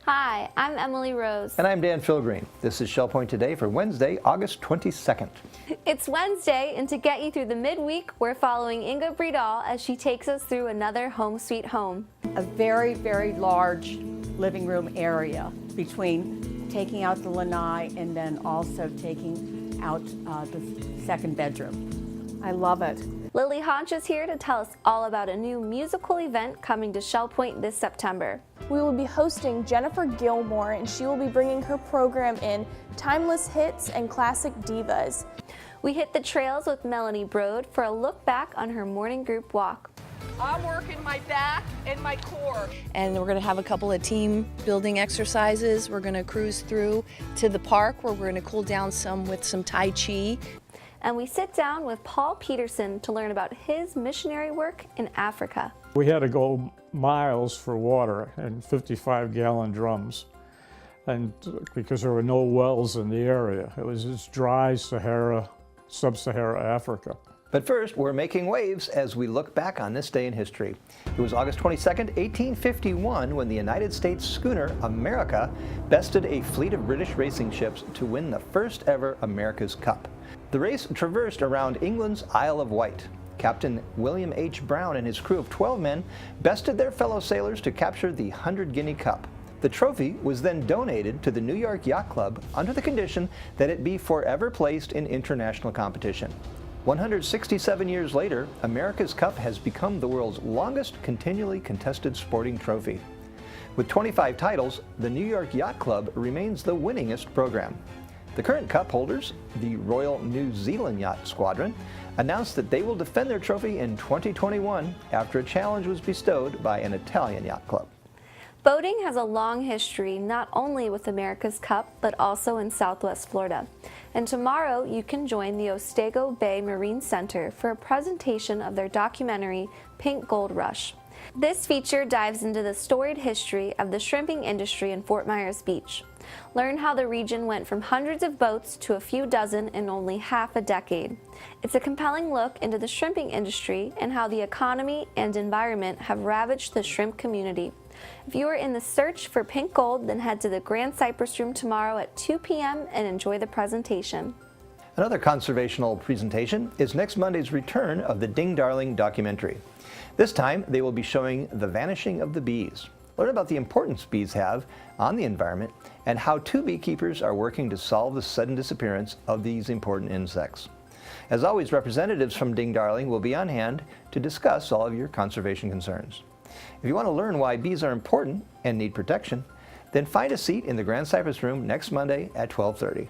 Hi, I'm Emily Rose. And I'm Dan Philgreen. This is Shell Point Today for Wednesday, August 22nd. It's Wednesday, and to get you through the midweek, we're following Inga Bredal as she takes us through another home sweet home. A very, very large living room area between taking out the lanai and then also taking out the second bedroom. I love it. Lily Honch is here to tell us all about a new musical event coming to Shell Point this September. We will be hosting Jennifer Gilmore, and she will be bringing her program in timeless hits and classic divas. We hit the trails with Melanie Broad for a look back on her morning group walk. I'm working my back and my core. And we're going to have a couple of team building exercises. We're going to cruise through to the park where we're going to cool down some with some Tai Chi. And we sit down with Paul Peterson to learn about his missionary work in Africa. We had to go miles for water in 55-gallon drums, and because there were no wells in the area. It was just dry sub-Sahara Africa. But first, we're making waves as we look back on this day in history. It was August 22nd, 1851, when the United States schooner America bested a fleet of British racing ships to win the first ever America's Cup. The race traversed around England's Isle of Wight. Captain William H. Brown and his crew of 12 men bested their fellow sailors to capture the 100 Guinea Cup. The trophy was then donated to the New York Yacht Club under the condition that it be forever placed in international competition. 167 years later, America's Cup has become the world's longest continually contested sporting trophy. With 25 titles, the New York Yacht Club remains the winningest program. The current cup holders, the Royal New Zealand Yacht Squadron, announced that they will defend their trophy in 2021 after a challenge was bestowed by an Italian yacht club. Boating has a long history not only with America's Cup, but also in Southwest Florida. And tomorrow you can join the Otsego Bay Marine Center for a presentation of their documentary, Pink Gold Rush. This feature dives into the storied history of the shrimping industry in Fort Myers Beach. Learn how the region went from hundreds of boats to a few dozen in only half a decade. It's a compelling look into the shrimping industry and how the economy and environment have ravaged the shrimp community. If you are in the search for pink gold, then head to the Grand Cypress Room tomorrow at 2 p.m. and enjoy the presentation. Another conservational presentation is next Monday's return of the Ding Darling documentary. This time, they will be showing the vanishing of the bees. Learn about the importance bees have on the environment and how two beekeepers are working to solve the sudden disappearance of these important insects. As always, representatives from Ding Darling will be on hand to discuss all of your conservation concerns. If you want to learn why bees are important and need protection, then find a seat in the Grand Cypress Room next Monday at 12:30.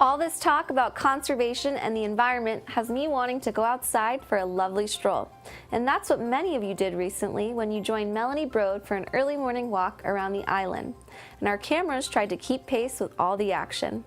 All this talk about conservation and the environment has me wanting to go outside for a lovely stroll. And that's what many of you did recently when you joined Melanie Broad for an early morning walk around the island. And our cameras tried to keep pace with all the action.